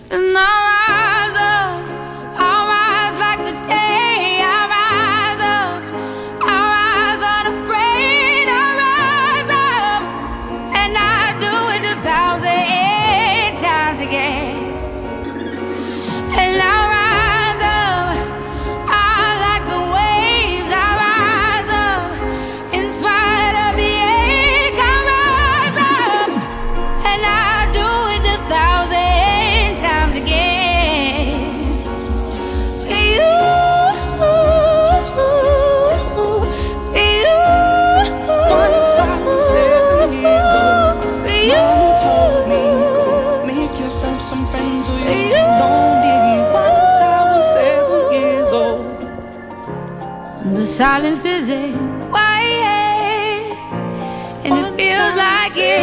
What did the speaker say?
And I rise up, I rise like the day. I rise up, I rise unafraid. I rise up, and I do it 1,000 times again. And I rise up, I like the waves. I rise up, in spite of the ache. I rise up, and I do it 1,000 times again. You, Once I was 7 years old, Mama told me, go make yourself some friends or you're lonely. Once I was 7 years old. the silence is quiet, and it feels like it.